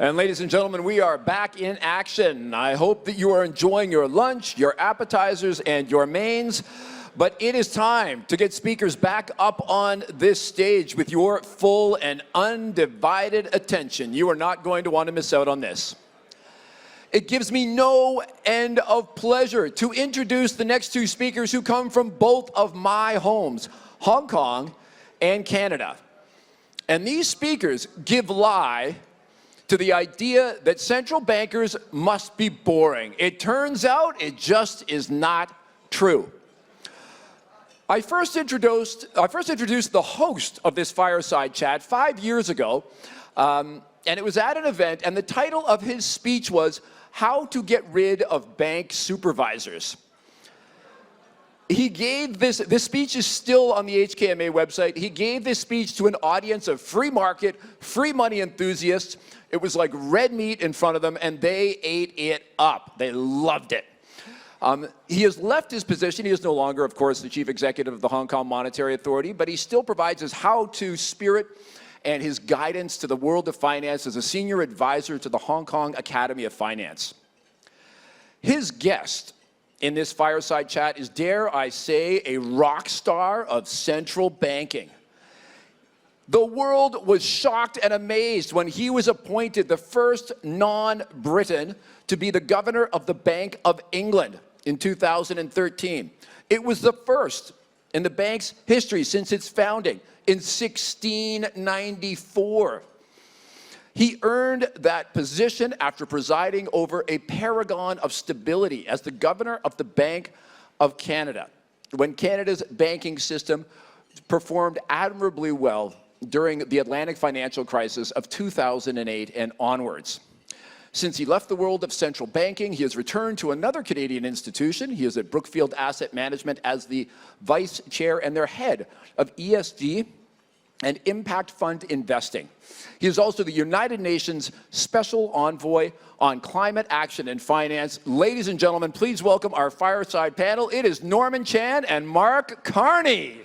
And ladies and gentlemen, we are back in action. I hope that you are enjoying your lunch, your appetizers, and your mains. But it is time to get speakers back up on this stage with your full and undivided attention. You are not going to want to miss out on this. It gives me no end of pleasure to introduce the next two speakers who come from both of my homes, Hong Kong and Canada. And these speakers give lie to the idea that central bankers must be boring. It turns out it just is not true. I first introduced the host of this fireside chat 5 years ago, and it was at an event, and the title of his speech was, "How to Get Rid of Bank Supervisors." He gave this speech is still on the HKMA website. He gave this speech to an audience of free market, free money enthusiasts. It was like red meat in front of them, and they ate it up. They loved it. He has left his position. He is no longer, of course, the chief executive of the Hong Kong Monetary Authority, but he still provides his how-to spirit and his guidance to the world of finance as a senior advisor to the Hong Kong Academy of Finance. His guest in this fireside chat is, dare I say, a rock star of central banking. The world was shocked and amazed when he was appointed the first non-Briton to be the governor of the Bank of England in 2013. It was the first in the bank's history since its founding in 1694. He earned that position after presiding over a paragon of stability as the governor of the Bank of Canada, when Canada's banking system performed admirably well during the Atlantic financial crisis of 2008 and onwards. Since he left the world of central banking, he has returned to another Canadian institution. He is at Brookfield Asset Management as the vice chair and their head of ESG and impact fund investing. He is also the United Nations Special Envoy on Climate Action and Finance. Ladies and gentlemen, please welcome our fireside panel. It is Norman Chan and Mark Carney.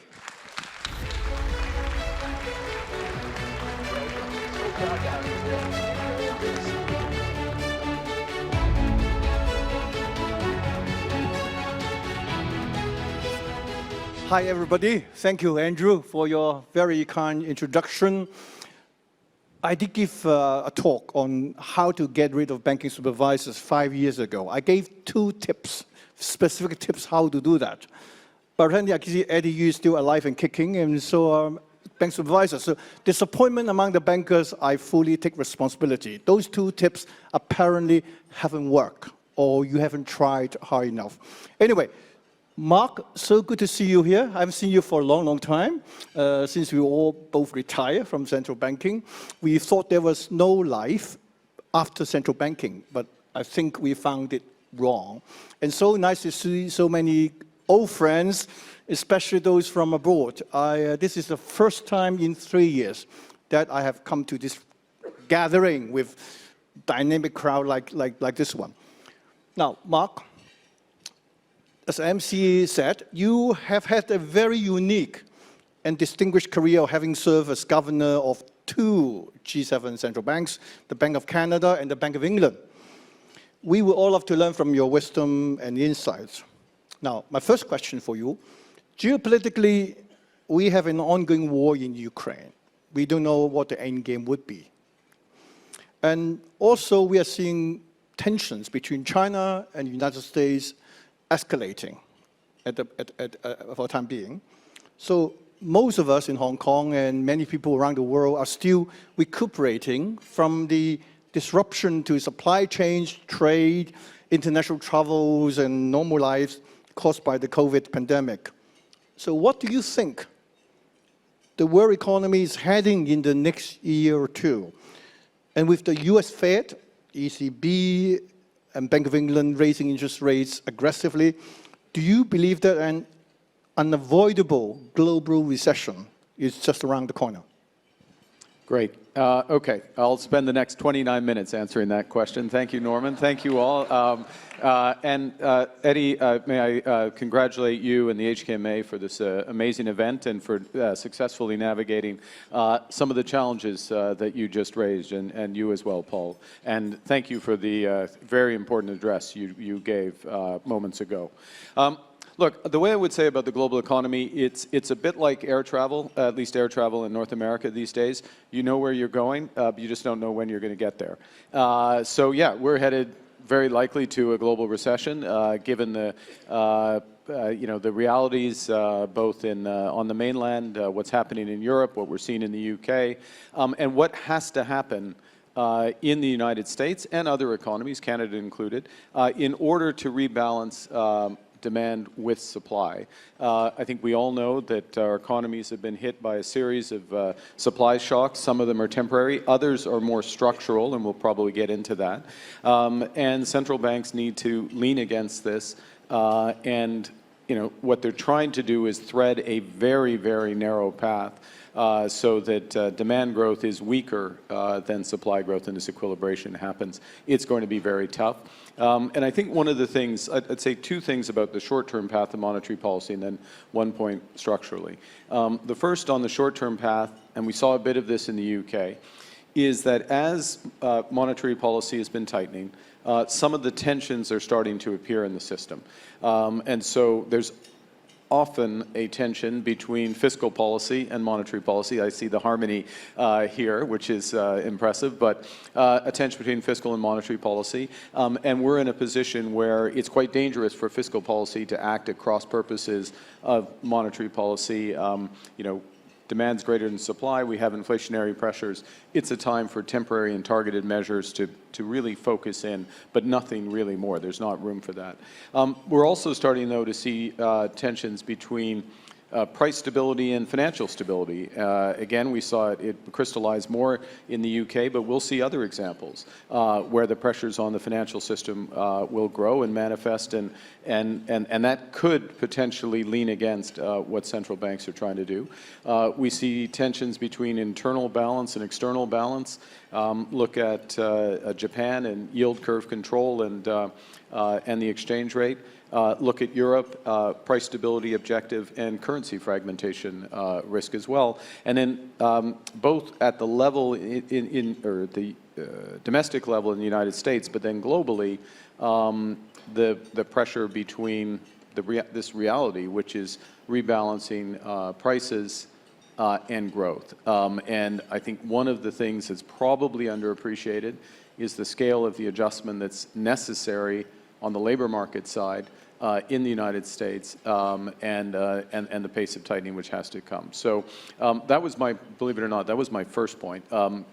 Hi, everybody. Thank you, Andrew, for your very kind introduction. I did give a talk on how to get rid of banking supervisors 5 years ago. I gave 2 tips, specific tips how to do that. But apparently, I can see Eddie, you're still alive and kicking, and so bank supervisors. So disappointment among the bankers, I fully take responsibility. Those 2 tips apparently haven't worked, or you haven't tried hard enough. Anyway, Mark, so good to see you here. I haven't seen you for a long, long time, since we all both retired from central banking. We thought there was no life after central banking, but I think we found it wrong. And so nice to see so many old friends, especially those from abroad. This is the first time in 3 years that I have come to this gathering with dynamic crowd like this one. Now, Mark, as MC said, you have had a very unique and distinguished career of having served as governor of 2 G7 central banks, the Bank of Canada and the Bank of England. We would all love to learn from your wisdom and insights. Now, my first question for you, geopolitically, we have an ongoing war in Ukraine. We don't know what the end game would be. And also, we are seeing tensions between China and the United States escalating for the time being. So most of us in Hong Kong and many people around the world are still recuperating from the disruption to supply chains, trade, international travels, and normal lives caused by the COVID pandemic. So what do you think the world economy is heading in the next year or 2? And with the US Fed, ECB, and Bank of England raising interest rates aggressively, do you believe that an unavoidable global recession is just around the corner? Great. Okay, I'll spend the next 29 minutes answering that question. Thank you, Norman. Thank you all. Eddie, may I congratulate you and the HKMA for this amazing event and for successfully navigating some of the challenges that you just raised, and you as well, Paul. And thank you for the very important address you gave moments ago. Look, the way I would say about the global economy, it's a bit like air travel, at least air travel in North America these days. You know where you're going, but you just don't know when you're going to get there. So yeah, we're headed very likely to a global recession, given the the realities both on the mainland, what's happening in Europe, what we're seeing in the UK, and what has to happen in the United States and other economies, Canada included, in order to rebalance demand with supply. I think we all know that our economies have been hit by a series of supply shocks. Some of them are temporary, others are more structural, and we'll probably get into that. And central banks need to lean against this, and what they're trying to do is thread a very, very narrow path so that demand growth is weaker than supply growth, and this equilibration happens. It's going to be very tough. And I think one of the things, I'd say two things about the short-term path of monetary policy, and then one point structurally. The first on the short-term path, and we saw a bit of this in the UK, is that as monetary policy has been tightening, some of the tensions are starting to appear in the system. And so there's often a tension between fiscal policy and monetary policy. I see the harmony here, which is impressive, but a tension between fiscal and monetary policy. And we're in a position where it's quite dangerous for fiscal policy to act at cross purposes of monetary policy. Demand's greater than supply, we have inflationary pressures. It's a time for temporary and targeted measures to really focus in, but nothing really more. There's not room for that. We're also starting, though, to see tensions between price stability and financial stability. Again, we saw it crystallize more in the UK, but we'll see other examples where the pressures on the financial system will grow and manifest, and that could potentially lean against what central banks are trying to do. We see tensions between internal balance and external balance. Look at Japan and yield curve control and the exchange rate. Look at Europe, price stability objective and currency fragmentation risk as well. And then both at the level or the domestic level in the United States, but then globally, the pressure between this reality, which is rebalancing prices and growth. And I think one of the things that's probably underappreciated is the scale of the adjustment that's necessary on the labor market side in the United States, and the pace of tightening which has to come. So that was believe it or not, that was my first point.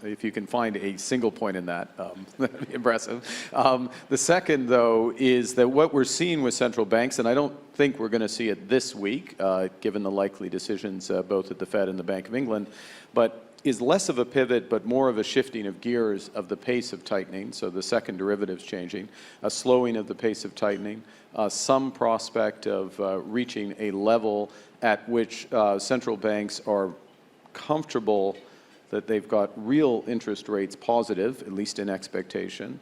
If you can find a single point in that, that'd be impressive. The second, though, is that what we're seeing with central banks, and I don't think we're going to see it this week, given the likely decisions both at the Fed and the Bank of England, but is less of a pivot, but more of a shifting of gears of the pace of tightening. So the second derivative's changing, a slowing of the pace of tightening, some prospect of reaching a level at which central banks are comfortable that they've got real interest rates positive, at least in expectation,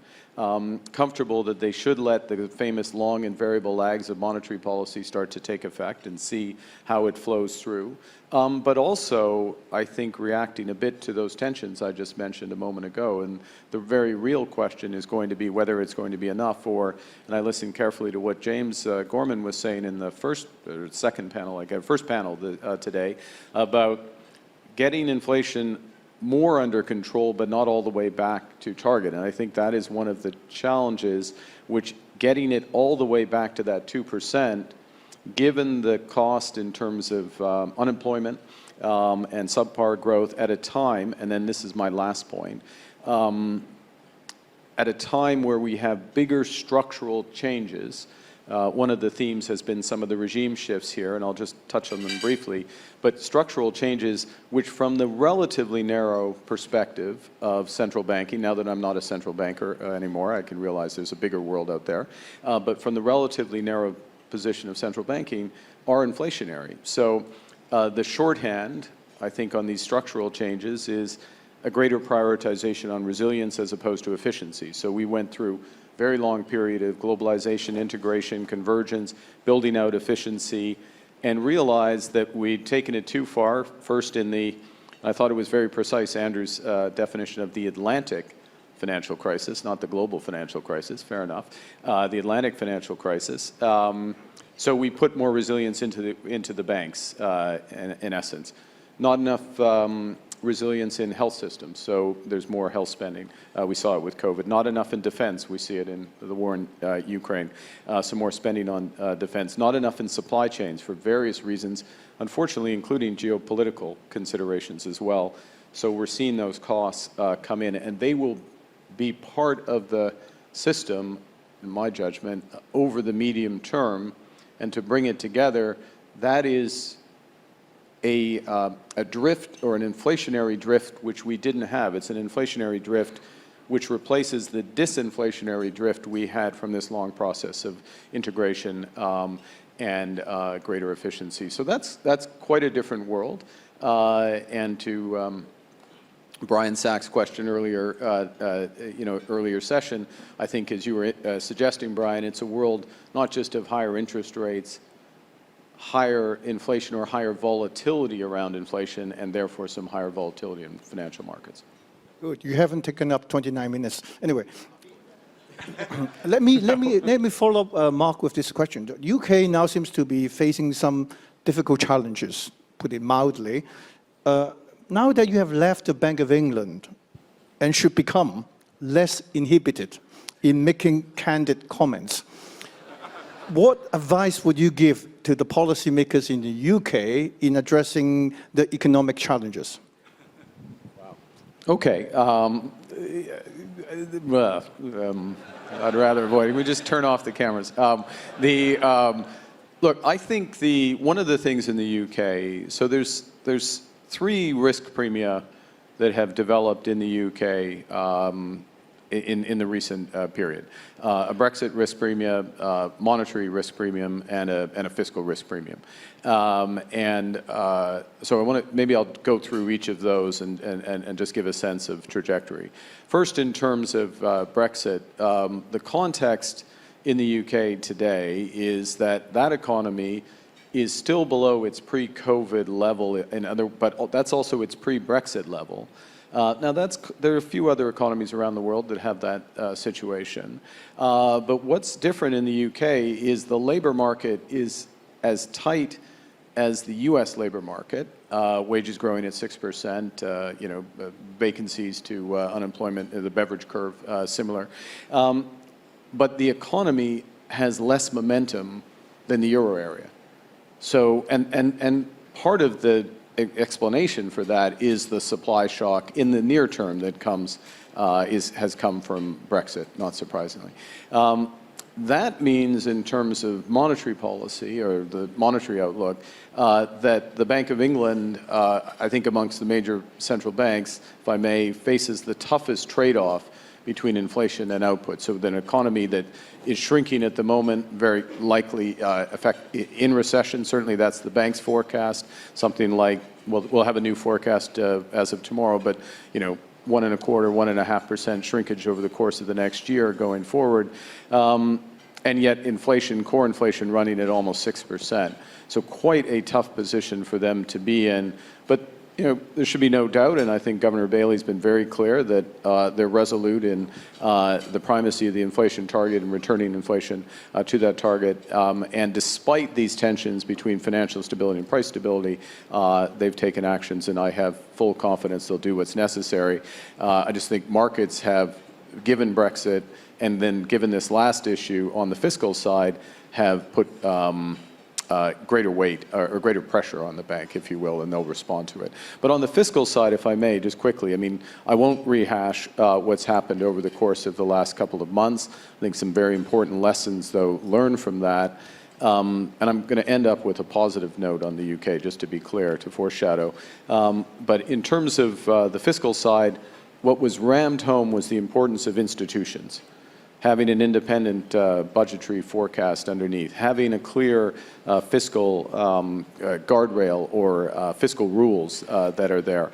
comfortable that they should let the famous long and variable lags of monetary policy start to take effect and see how it flows through. But also, I think, reacting a bit to those tensions I just mentioned a moment ago. And the very real question is going to be whether it's going to be enough, and I listened carefully to what James Gorman was saying in the first panel today, about getting inflation more under control, but not all the way back to target. And I think that is one of the challenges, which getting it all the way back to that 2%, given the cost in terms of unemployment and subpar growth at a time, and then this is my last point, at a time where we have bigger structural changes. One of the themes has been some of the regime shifts here, and I'll just touch on them briefly, but structural changes which, from the relatively narrow perspective of central banking, now that I'm not a central banker anymore, I can realize there's a bigger world out there, but from the relatively narrow position of central banking, are inflationary. So the shorthand, I think, on these structural changes is a greater prioritization on resilience as opposed to efficiency. So we went through a very long period of globalization, integration, convergence, building out efficiency, and realized that we'd taken it too far, first in the, I thought it was very precise, Andrew's definition of the Atlantic financial crisis, not the global financial crisis, fair enough, the Atlantic financial crisis. So we put more resilience into the banks, in essence. Not enough resilience in health systems, so there's more health spending. We saw it with COVID. Not enough in defense. We see it in the war in Ukraine. Some more spending on defense. Not enough in supply chains for various reasons, unfortunately, including geopolitical considerations as well. So we're seeing those costs come in, and they will be part of the system, in my judgment, over the medium term. And to bring it together, that is a drift or an inflationary drift which we didn't have. It's an inflationary drift which replaces the disinflationary drift we had from this long process of integration and greater efficiency. So that's quite a different world. And to Brian Sachs' question earlier, earlier session, I think as you were suggesting, Brian, it's a world not just of higher interest rates, higher inflation or higher volatility around inflation, and therefore some higher volatility in financial markets. Good. You haven't taken up 29 minutes. Anyway, let me follow up, Mark, with this question. The UK now seems to be facing some difficult challenges, put it mildly. Now that you have left the Bank of England and should become less inhibited in making candid comments, what advice would you give to the policymakers in the UK in addressing the economic challenges? Wow. Okay. I'd rather avoid it. We just turn off the cameras. Look, I think one of the things in the UK, so there's 3 risk premia that have developed in the UK in the recent period. A Brexit risk premium, monetary risk premium, and a fiscal risk premium. So I want to, maybe I'll go through each of those and just give a sense of trajectory. First, in terms of Brexit, the context in the UK today is that economy is still below its pre-COVID level, but that's also its pre-Brexit level. Now, there are a few other economies around the world that have that situation. But what's different in the UK is the labor market is as tight as the US labor market, wages growing at 6%, vacancies to unemployment, the beverage curve similar. But the economy has less momentum than the euro area. So, and part of the explanation for that is the supply shock in the near term that has come from Brexit, not surprisingly. That means, in terms of monetary policy or the monetary outlook, that the Bank of England, I think amongst the major central banks, if I may, faces the toughest trade-off between inflation and output. So an economy that is shrinking at the moment, very likely in recession. Certainly that's the bank's forecast. Something like, we'll have a new forecast as of tomorrow, but 1.25%, 1.5% shrinkage over the course of the next year going forward. And yet inflation, core inflation, running at almost 6%. So quite a tough position for them to be in. But there should be no doubt, and I think Governor Bailey's been very clear that they're resolute in the primacy of the inflation target and returning inflation to that target. And despite these tensions between financial stability and price stability, they've taken actions, and I have full confidence they'll do what's necessary. I just think markets have, given Brexit and then given this last issue on the fiscal side, have put greater weight or greater pressure on the bank, if you will, and they'll respond to it. But on the fiscal side, if I may, just quickly, I won't rehash what's happened over the course of the last couple of months. I think some very important lessons, though, learned from that. And I'm going to end up with a positive note on the UK, just to be clear, to foreshadow. But in terms of the fiscal side, what was rammed home was the importance of institutions. having an independent budgetary forecast underneath, having a clear fiscal guardrail or fiscal rules that are there,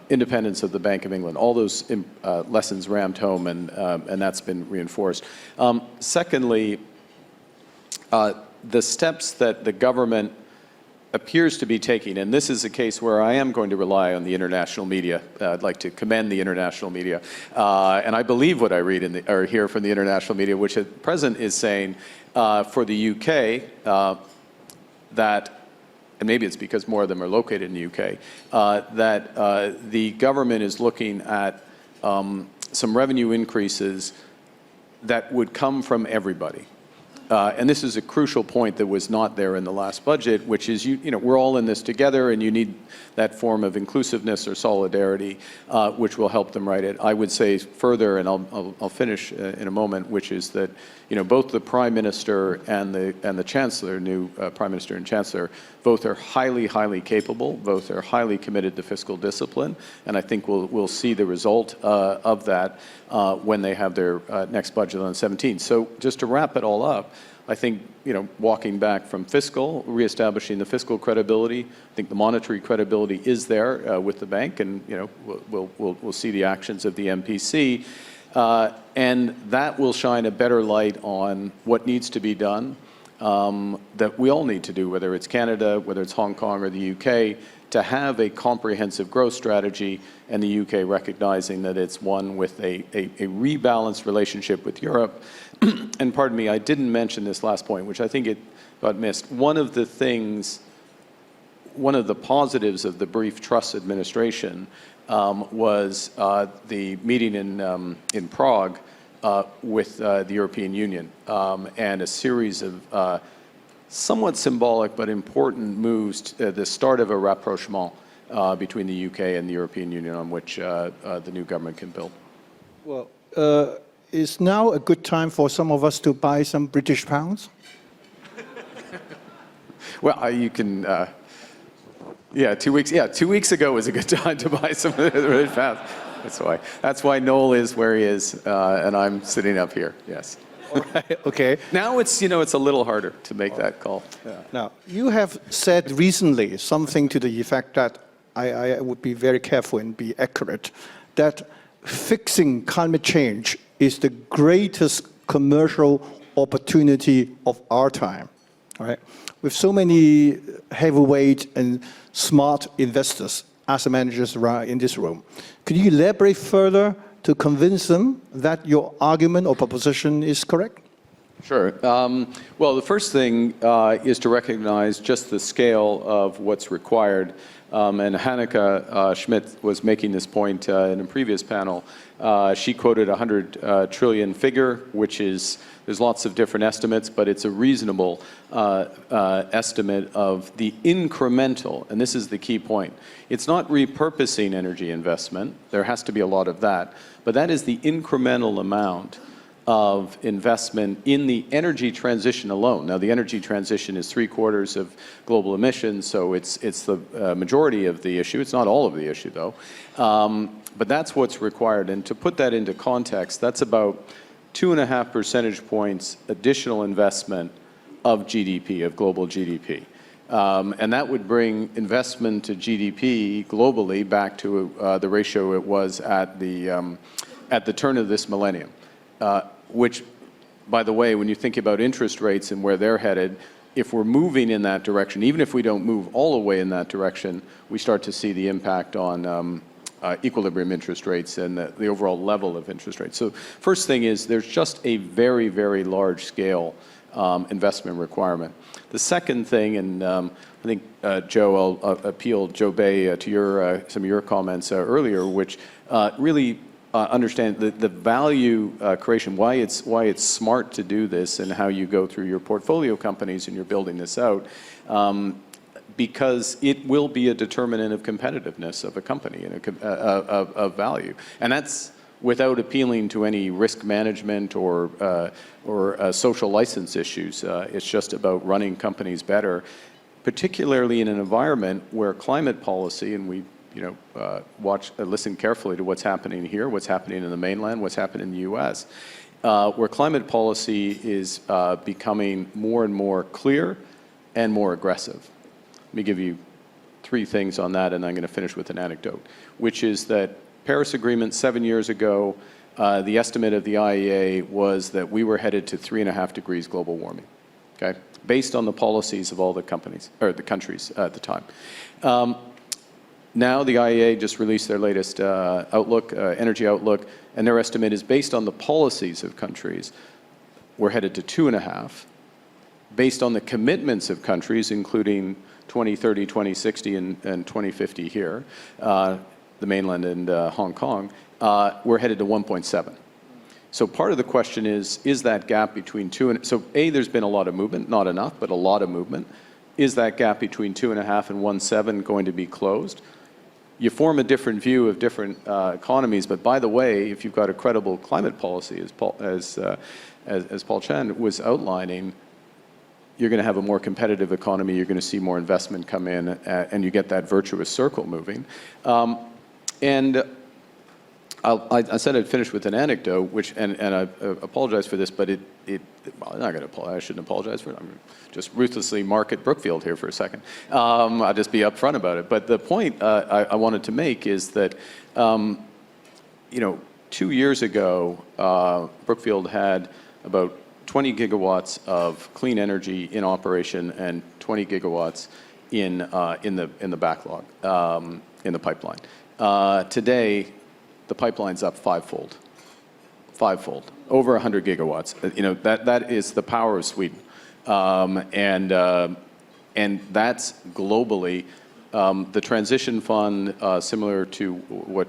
independence of the Bank of England, all those lessons rammed home, and that's been reinforced. Secondly, the steps that the government appears to be taking, and this is a case where I am going to rely on the international media. I'd like to commend the international media. And I believe what I read or hear from the international media, which at present is saying for the UK that, and maybe it's because more of them are located in the UK, that the government is looking at some revenue increases that would come from everybody. And this is a crucial point that was not there in the last budget, which is, we're all in this together, and you need that form of inclusiveness or solidarity, which will help them write it. I would say further, and I'll finish in a moment, which is that, both the Prime Minister and the Chancellor, new Prime Minister and Chancellor, both are highly, highly capable. Both are highly committed to fiscal discipline, and I think we'll see the result of that when they have their next budget on the 17th. So just to wrap it all up, I think, walking back from fiscal, reestablishing the fiscal credibility, I think the monetary credibility is there with the bank, and we'll see the actions of the MPC, and that will shine a better light on what needs to be done, that we all need to do, whether it's Canada, whether it's Hong Kong or the UK, to have a comprehensive growth strategy, and the UK recognizing that it's one with a rebalanced relationship with Europe. And pardon me, I didn't mention this last point, which I think it got missed. One of the positives of the brief Truss administration was the meeting in Prague with the European Union, and a series of somewhat symbolic but important moves, the start of a rapprochement between the UK and the European Union, on which the new government can build. Well, is now a good time for some of us to buy some British pounds? Well, you can, 2 weeks. Yeah, 2 weeks ago was a good time to buy some of the British pounds. That's why Noel is where he is, and I'm sitting up here. Yes. All right, okay. Now it's a little harder to make that call. Yeah. Now, you have said recently something to the effect that I would be very careful and be accurate, that fixing climate change is the greatest commercial opportunity of our time. All right? With so many heavyweight and smart investors, asset managers in this room, could you elaborate further to convince them that your argument or proposition is correct? Sure. Well, the first thing is to recognize just the scale of what's required. And Hanneke Schmidt was making this point in a previous panel. She quoted a 100 trillion figure, which is, there's lots of different estimates, but it's a reasonable estimate of the incremental, and this is the key point. It's not repurposing energy investment. There has to be a lot of that, but that is the incremental amount of investment in the energy transition alone. Now, the energy transition is 3/4 of global emissions, so it's the majority of the issue. It's not all of the issue, though. But that's what's required. And to put that into context, that's about 2.5 percentage points additional investment of GDP, of global GDP. And that would bring investment to GDP globally back to the ratio it was at the turn of this millennium. Which, by the way, when you think about interest rates and where they're headed, if we're moving in that direction, even if we don't move all the way in that direction, we start to see the impact on equilibrium interest rates and the overall level of interest rates. So first thing is there's just a very, very large scale investment requirement. The second thing, and I think, Joe, I'll appeal, Joe Bay, to some of your comments earlier, which really understand the value creation, why it's smart to do this, and how you go through your portfolio companies and you're building this out, because it will be a determinant of competitiveness of a company and of value, and that's without appealing to any risk management or social license issues. It's just about running companies better, particularly in an environment where climate policy, and we listen carefully to what's happening here, what's happening in the mainland, what's happening in the US, where climate policy is becoming more and more clear and more aggressive. Let me give you 3 things on that, and I'm going to finish with an anecdote, which is that Paris Agreement 7 years ago, the estimate of the IEA was that we were headed to 3.5 degrees global warming, okay, based on the policies of all the companies, or the countries at the time. Now the IEA just released their latest outlook, energy outlook, and their estimate is based on the policies of countries, we're headed to 2.5. Based on the commitments of countries, including 2030, 2060, and 2050 here, the mainland and Hong Kong, we're headed to 1.7. So part of the question is that gap between 2 and, so A, there's been a lot of movement, not enough, but a lot of movement. Is that gap between 2.5 and 1.7 going to be closed? You form a different view of different economies, but by the way, if you've got a credible climate policy, as Paul Chan was outlining, you're going to have a more competitive economy, you're going to see more investment come in, and you get that virtuous circle moving. And I said I'd finish with an anecdote, which, and I apologize for this, but well, I'm not going to apologize, I shouldn't apologize for it. I'm just ruthlessly market Brookfield here for a second. I'll just be upfront about it. But the point I wanted to make is that, 2 years ago, Brookfield had about 20 gigawatts of clean energy in operation and 20 gigawatts in the backlog, in the pipeline. Today, the pipeline's up fivefold, over 100 gigawatts. That is the power of Sweden, and that's globally. The transition fund, similar to what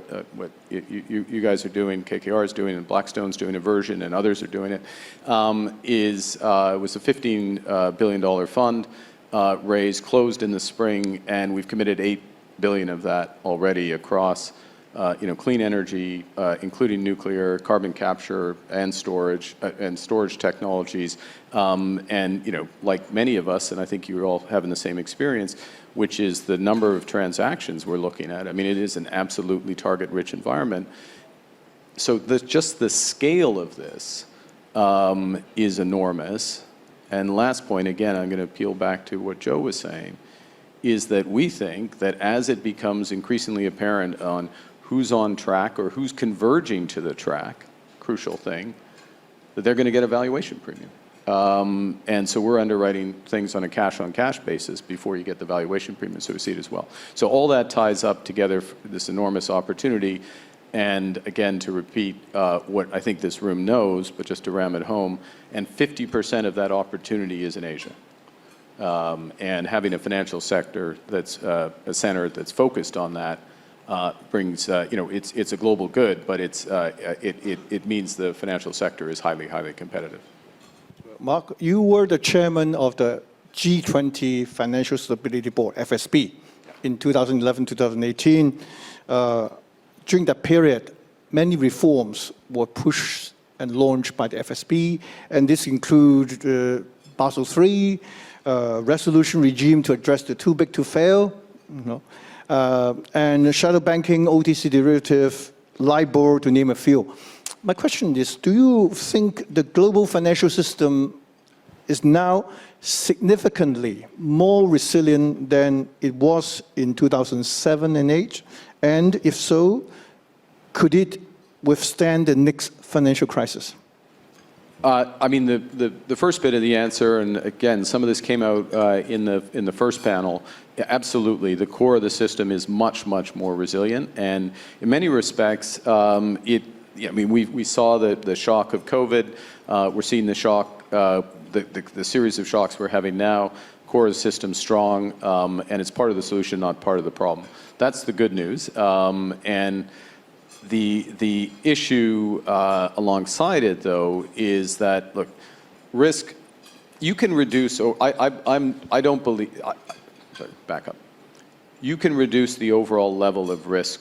you guys are doing, KKR is doing, and Blackstone's doing, Aversion, and others are doing it, was a $15 billion fund raised, closed in the spring, and we've committed $8 billion of that already across clean energy, including nuclear, carbon capture, and storage technologies, and like many of us, and I think you're all having the same experience, which is the number of transactions we're looking at. I mean, it is an absolutely target-rich environment. So just the scale of this is enormous. And last point, again, I'm going to peel back to what Joe was saying, is that we think that as it becomes increasingly apparent on who's on track or who's converging to the track, crucial thing, that they're going to get a valuation premium. And so we're underwriting things on a cash-on-cash basis before you get the valuation premium, so we see it as well. So all that ties up together for this enormous opportunity. And again, to repeat what I think this room knows, but just to ram it home, and 50% of that opportunity is in Asia. And having a financial sector that's a center that's focused on that brings, it's a global good, but it means the financial sector is highly, highly competitive. Mark, you were the chairman of the G20 Financial Stability Board, FSB, in 2011, 2018. During that period, many reforms were pushed and launched by the FSB, and this includes Basel III, resolution regime to address the too big to fail, and shadow banking, OTC derivative, LIBOR, to name a few. My question is, do you think the global financial system is now significantly more resilient than it was in 2007 and 2008? And if so, could it withstand the next financial crisis? I mean, the first bit of the answer, and again, some of this came out in the first panel. Absolutely, the core of the system is much, much more resilient, and in many respects, we saw the shock of COVID. We're seeing the shock, the series of shocks we're having now. Core of the system strong, and it's part of the solution, not part of the problem. That's the good news, and the issue alongside it, though, is that, look, risk, you can reduce, I don't believe, sorry, back up. You can reduce the overall level of risk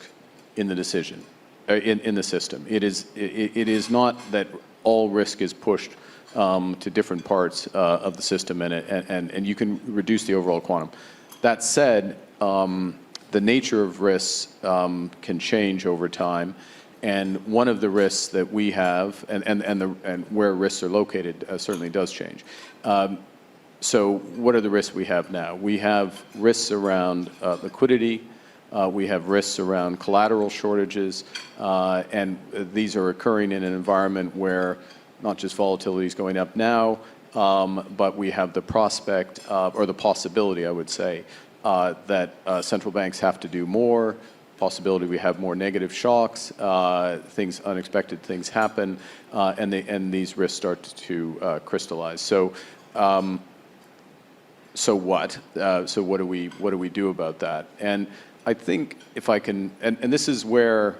in the decision, in the system. It is not that all risk is pushed to different parts of the system, and you can reduce the overall quantum. That said, the nature of risks can change over time, And one of the risks that we have, and where risks are located, certainly does change. So what are the risks we have now? We have risks around liquidity. We have risks around collateral shortages. And these are occurring in an environment where not just volatility is going up now, but we have the prospect, or the possibility, I would say, that central banks have to do more. Possibility we have more negative shocks, unexpected things happen, and these risks start to crystallize. So what? So what do we do about that? And I think if I can, and this is where,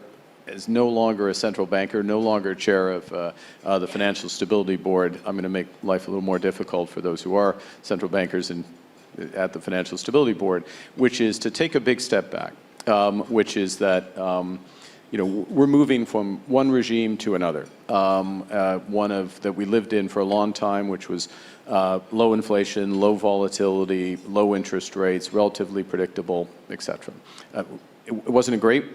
as no longer a central banker, no longer chair of the Financial Stability Board, I'm going to make life a little more difficult for those who are central bankers at the Financial Stability Board, which is to take a big step back. Which is that we're moving from one regime to another, one that we lived in for a long time, which was low inflation, low volatility, low interest rates, relatively predictable, etc. It wasn't a great,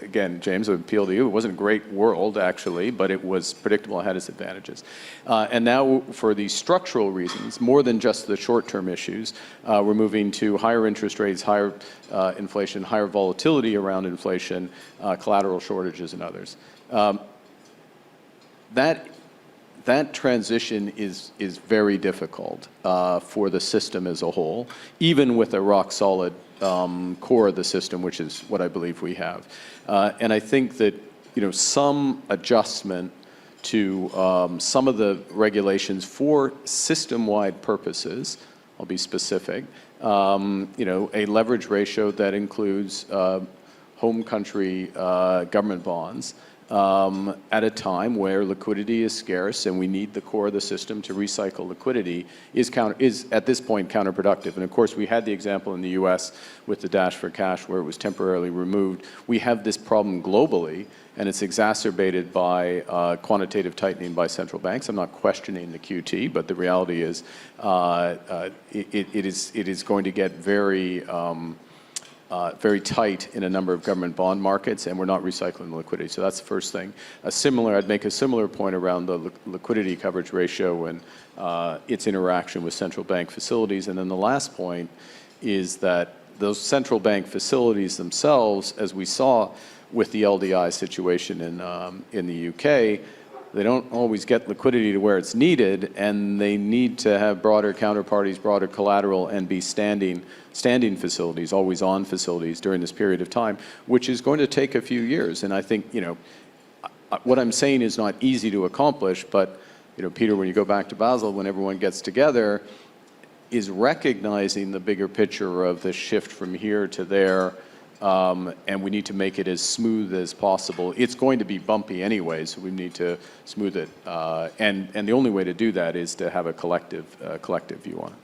again, James, I would appeal to you, it wasn't a great world, actually, but it was predictable, it had its advantages. And now, for these structural reasons, more than just the short-term issues, we're moving to higher interest rates, higher inflation, higher volatility around inflation, collateral shortages, and others. That transition is very difficult for the system as a whole, even with a rock-solid core of the system, which is what I believe we have. And I think that some adjustment to some of the regulations for system-wide purposes, I'll be specific, a leverage ratio that includes home country government bonds, at a time where liquidity is scarce and we need the core of the system to recycle liquidity is at this point counterproductive. And of course, we had the example in the US with the Dash for Cash where it was temporarily removed. We have this problem globally, and it's exacerbated by quantitative tightening by central banks. I'm not questioning the QT, but the reality is it is going to get very tight in a number of government bond markets, and we're not recycling the liquidity. So that's the first thing. I'd make a similar point around the liquidity coverage ratio and its interaction with central bank facilities. And then the last point is that those central bank facilities themselves, as we saw with the LDI situation in the UK, they don't always get liquidity to where it's needed, and they need to have broader counterparties, broader collateral, and be standing facilities, always on facilities during this period of time, which is going to take a few years. And I think, what I'm saying is not easy to accomplish, but, Peter, when you go back to Basel, when everyone gets together, is recognizing the bigger picture of the shift from here to there, and we need to make it as smooth as possible. It's going to be bumpy anyway, so we need to smooth it. And the only way to do that is to have a collective view on it.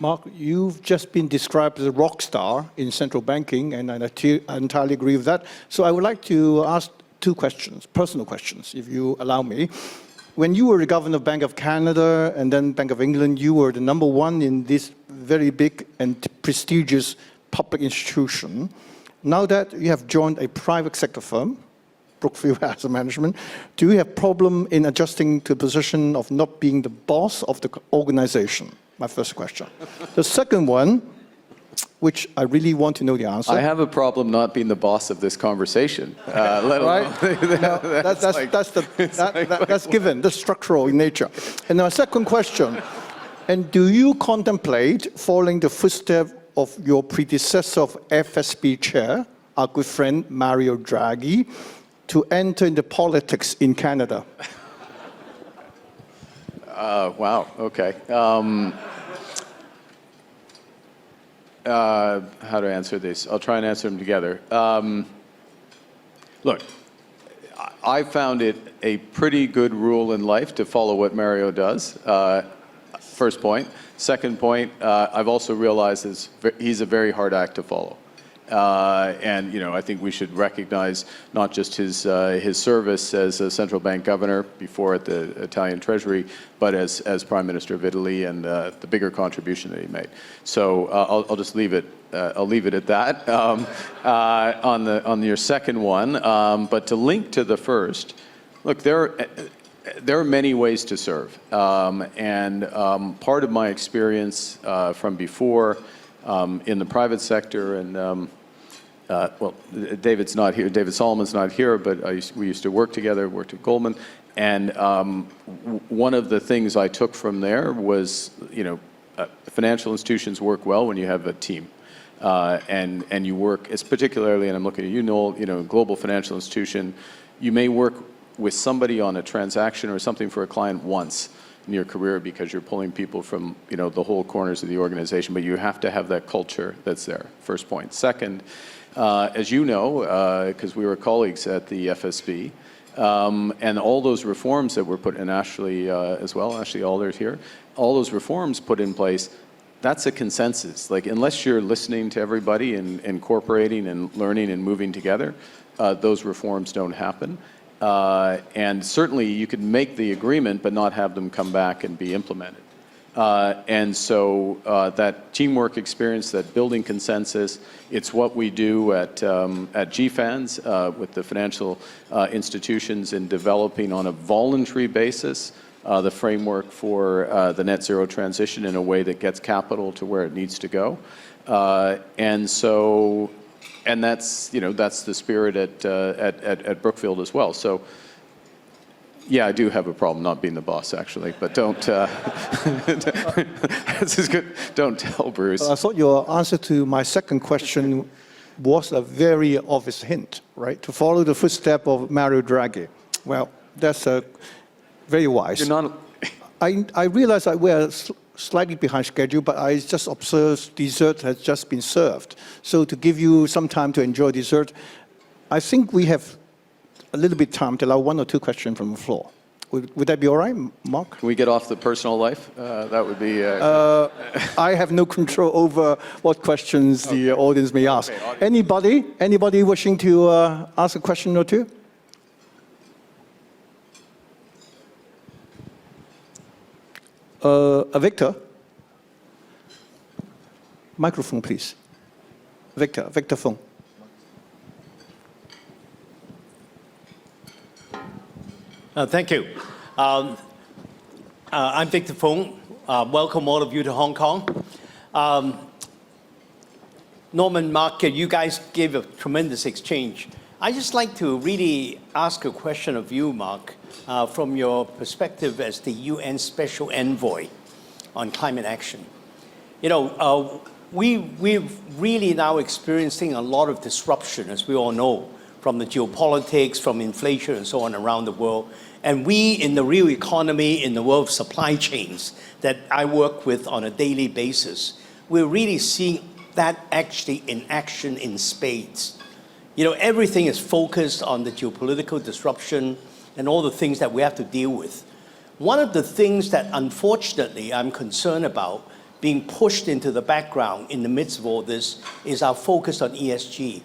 Mark, you've just been described as a rock star in central banking, and I entirely agree with that. So I would like to ask two questions, personal questions, if you allow me. When you were the governor of Bank of Canada and then Bank of England, you were the #1 in this very big and prestigious public institution. Now that you have joined a private sector firm, Brookfield Asset Management, do you have problem in adjusting to the position of not being the boss of the organization? My first question. The second one, which I really want to know the answer. I have a problem not being the boss of this conversation. Right? That's given, that's structural in nature. And my second question, and do you contemplate following the footsteps of your predecessor of FSB chair, our good friend Mario Draghi, to enter into politics in Canada? Wow, okay. How to answer this? I'll try and answer them together. Look, I found it a pretty good rule in life to follow what Mario does. First point. Second point, I've also realized he's a very hard act to follow. And I think we should recognize not just his service as a central bank governor before at the Italian Treasury, but as Prime Minister of Italy and the bigger contribution that he made. So I'll just leave it I'll leave it at that on your second one. But to link to the first, look, there are many ways to serve. Part of my experience from before in the private sector, and well, David's not here, David Solomon's not here, but we used to work together, worked at Goldman. And one of the things I took from there was, financial institutions work well when you have a team. And you work, it's particularly, and I'm looking at you, Noel, global financial institution, you may work with somebody on a transaction or something for a client once in your career because you're pulling people from, the whole corners of the organization, but you have to have that culture that's there, first point. Second, as you know, because we were colleagues at the FSB, and all those reforms that were put in, Ashley as well, Ashley Alder's here, all those reforms put in place, that's a consensus. Like, unless you're listening to everybody and incorporating and learning and moving together, those reforms don't happen. And certainly you could make the agreement but not have them come back and be implemented. And so that teamwork experience, that building consensus, it's what we do at GFANZ with the financial institutions in developing on a voluntary basis the framework for the net zero transition in a way that gets capital to where it needs to go. And that's the spirit at Brookfield as well. So yeah, I do have a problem not being the boss, actually, but don't. This is good. Don't tell Bruce. I thought your answer to my second question was a very obvious hint, right? To follow the footsteps of Mario Draghi. Well, that's very wise. You're not. I realize that we're slightly behind schedule, but I just observed dessert has just been served. So to give you some time to enjoy dessert, I think we have a little bit time to allow one or two questions from the floor. Would that be all right, Mark? Can we get off the personal life? That would be... I have no control over what questions the audience may ask. Okay, Anybody wishing to ask a question or two? Victor? Microphone, please. Victor Fung. Thank you. I'm Victor Fung. Welcome all of you to Hong Kong. Norman, Mark, you guys gave a tremendous exchange. I'd just like to really ask a question of you, Mark, from your perspective as the UN Special Envoy on climate action. We're really now experiencing a lot of disruption, as we all know, from the geopolitics, from inflation and so on around the world. And we in the real economy, in the world of supply chains that I work with on a daily basis, we're really seeing that actually in action in spades. Everything is focused on the geopolitical disruption and all the things that we have to deal with. One of the things that unfortunately I'm concerned about being pushed into the background in the midst of all this is our focus on ESG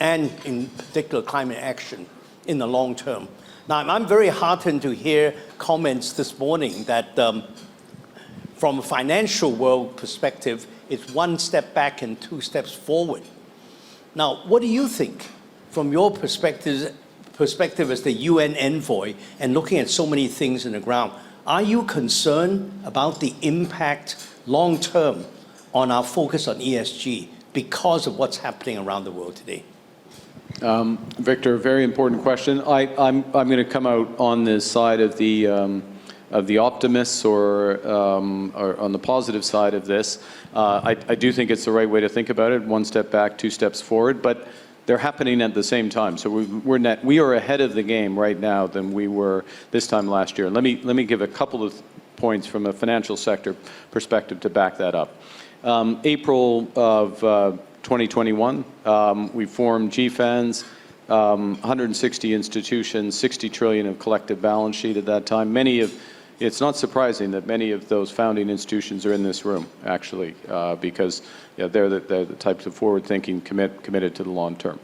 and in particular climate action in the long term. Now, I'm very heartened to hear comments this morning that from a financial world perspective, it's one step back and two steps forward. Now, what do you think from your perspective as the UN envoy and looking at so many things in the ground? Are you concerned about the impact long term on our focus on ESG because of what's happening around the world today? Victor, very important question. I'm going to come out on this side of the optimists or on the positive side of this. I do think it's the right way to think about it. One step back, two steps forward, but they're happening at the same time. So we are ahead of the game right now than we were this time last year. Let me give a couple of points from a financial sector perspective to back that up. April of 2021, we formed GFANZ, 160 institutions, 60 trillion of collective balance sheet at that time. It's not surprising that many of those founding institutions are in this room, actually, because they're the types of forward-thinking committed to the long term.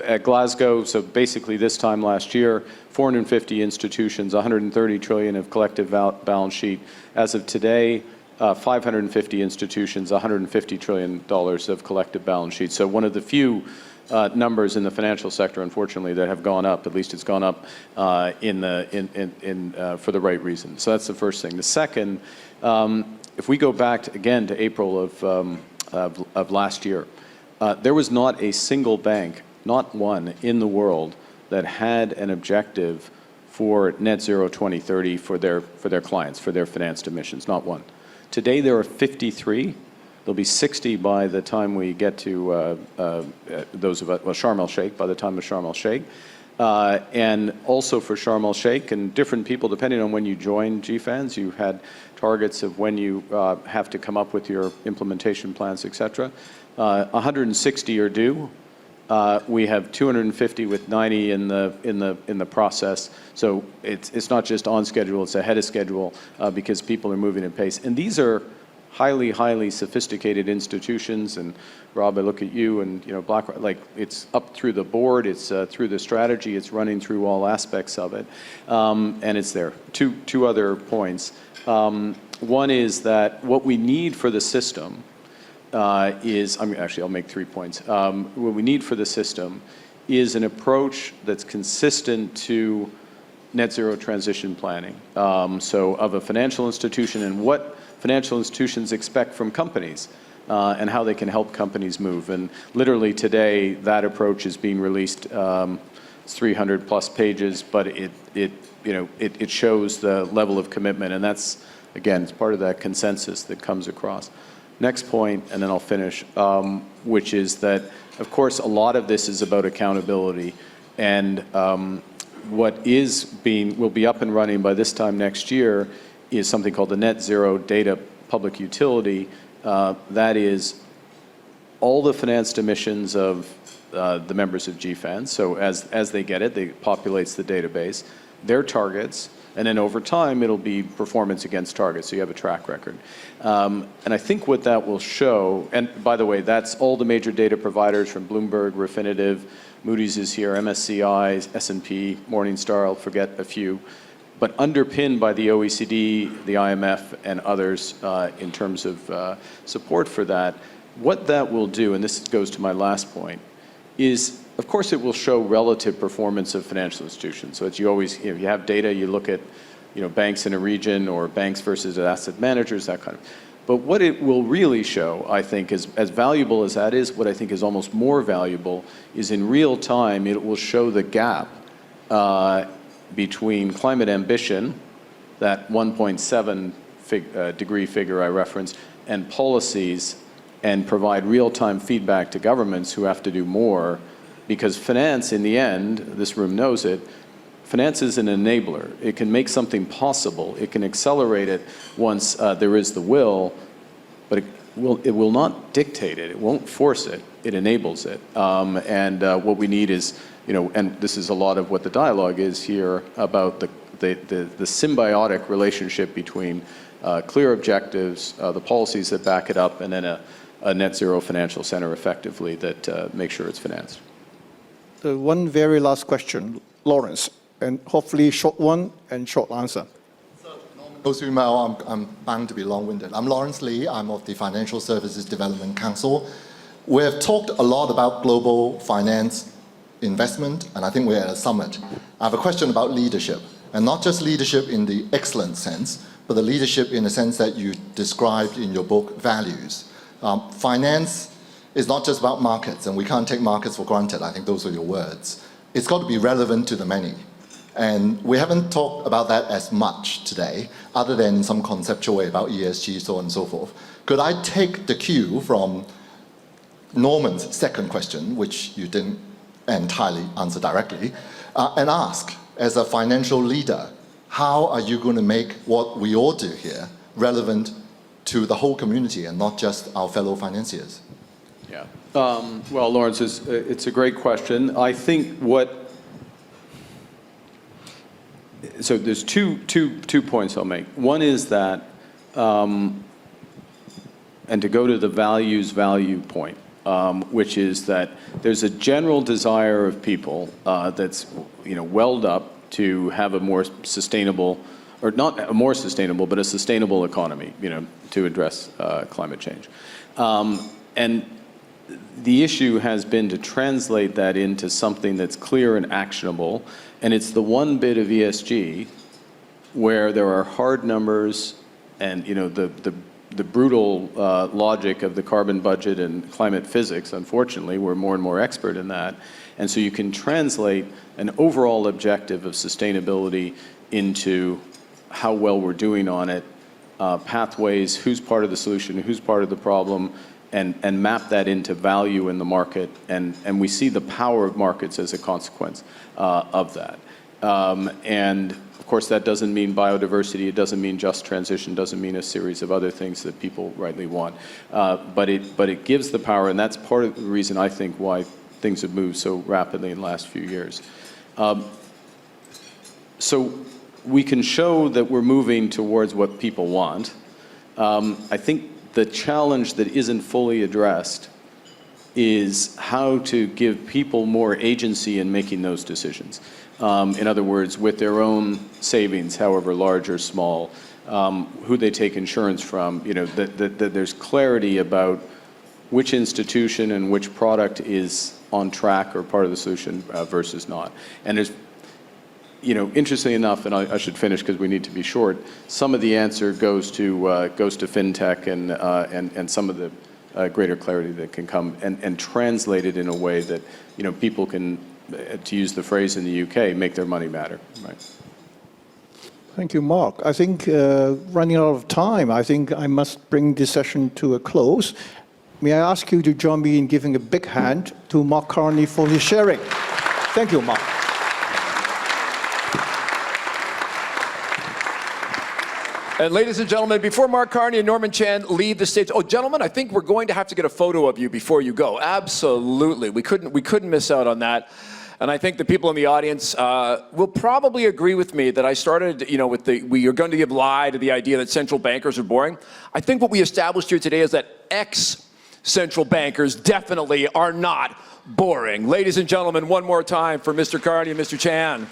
At Glasgow, so basically this time last year, 450 institutions, 130 trillion of collective balance sheet. As of today, 550 institutions, $150 trillion of collective balance sheets. So one of the few numbers in the financial sector, unfortunately, that have gone up. At least it's gone up for the right reason. So that's the first thing. The second, if we go back again to April of last year, there was not a single bank, not one in the world, that had an objective for net zero 2030 for their clients, for their financed emissions. Not one. Today there are 53. There'll be 60 by the time we get to those of us, well, Sharm el-Sheikh, by the time of Sharm el-Sheikh. And also for Sharm el-Sheikh, and different people, depending on when you join GFANZ, you had targets of when you have to come up with your implementation plans, et cetera. 160 are due. We have 250 with 90 in the process. So it's not just on schedule, it's ahead of schedule because people are moving at pace. And these are highly sophisticated institutions. And Rob, I look at you and BlackRock, like it's up through the board, it's through the strategy, it's running through all aspects of it, and it's there. Two other points. One is that what we need for the system actually I'll make 3 points. What we need for the system is an approach that's consistent to net zero transition planning. So of a financial institution and what financial institutions expect from companies and how they can help companies move. And literally today, that approach is being released. It's 300 plus pages, but it shows the level of commitment. And that's, again, it's part of that consensus that comes across. Next point, and then I'll finish, which is that, of course, a lot of this is about accountability. And what will be up and running by this time next year is something called the Net Zero Data Public Utility. That is all the financed emissions of the members of GFANZ. So as they get it, it populates the database, their targets, and then over time, it'll be performance against targets, so you have a track record. And I think what that will show, and by the way, that's all the major data providers from Bloomberg, Refinitiv, Moody's is here, MSCI, S&P, Morningstar, I'll forget a few, but underpinned by the OECD, the IMF, and others in terms of support for that. What that will do, and this goes to my last point, is of course, it will show relative performance of financial institutions. So it's you have data, you look at, banks in a region or banks versus asset managers, that kind of. But what it will really show, I think, is as valuable as that is, what I think is almost more valuable is in real time, it will show the gap between climate ambition, that 1.7 degree figure I referenced, and policies, and provide real-time feedback to governments who have to do more. Because finance, in the end, this room knows it, finance is an enabler. It can make something possible. It can accelerate it once there is the will, but it will not dictate it. It won't force it. It enables it. And what we need is, and this is a lot of what the dialogue is here about the symbiotic relationship between clear objectives, the policies that back it up, and then a net zero financial center effectively that makes sure it's financed. The one very last question, Lawrence, and hopefully short one and short answer. So, goes through I'm bound to be long-winded. I'm Lawrence Lee. I'm of the Financial Services Development Council. We have talked a lot about global finance investment, and I think we're at a summit. I have a question about leadership, and not just leadership in the excellent sense, but the leadership in the sense that you described in your book, values. Finance is not just about markets, and we can't take markets for granted. I think those are your words. It's got to be relevant to the many. And we haven't talked about that as much today, other than in some conceptual way about ESG, so on and so forth. Could I take the cue from Norman's second question, which you didn't entirely answer directly, and ask, as a financial leader, how are you going to make what we all do here relevant to the whole community and not just our fellow financiers? Yeah. Well, Lawrence, it's a great question. I think so there's two points I'll make. One is that, and to go to the value point, which is that there's a general desire of people that's welled up to have a more sustainable or not a more sustainable, but a sustainable economy, to address climate change. And the issue has been to translate that into something that's clear and actionable, and it's the one bit of ESG where there are hard numbers and the brutal logic of the carbon budget and climate physics. Unfortunately, we're more and more expert in that. And so you can translate an overall objective of sustainability into how well we're doing on it, pathways, who's part of the solution, who's part of the problem, and map that into value in the market. And we see the power of markets as a consequence of that. And of course, that doesn't mean biodiversity, it doesn't mean just transition, doesn't mean a series of other things that people rightly want. But it gives the power, and that's part of the reason I think why things have moved so rapidly in the last few years. So we can show that we're moving towards what people want. I think the challenge that isn't fully addressed is how to give people more agency in making those decisions. In other words, with their own savings, however large or small, who they take insurance from, that there's clarity about which institution and which product is on track or part of the solution versus not. And there's, interestingly enough, and I should finish because we need to be short, some of the answer goes to fintech and some of the greater clarity that can come and translate it in a way that people can, to use the phrase in the UK, make their money matter. Right. Thank you, Mark. I think running out of time, I think I must bring this session to a close. May I ask you to join me in giving a big hand to Mark Carney for his sharing. Thank you, Mark. And ladies and gentlemen, before Mark Carney and Norman Chan leave the stage, oh, gentlemen, I think we're going to have to get a photo of you before you go. Absolutely. We couldn't miss out on that. And I think the people in the audience will probably agree with me that I started, with we are going to give lie to the idea that central bankers are boring. I think what we established here today is that ex-central bankers definitely are not boring. Ladies and gentlemen, one more time for Mr. Carney and Mr. Chan.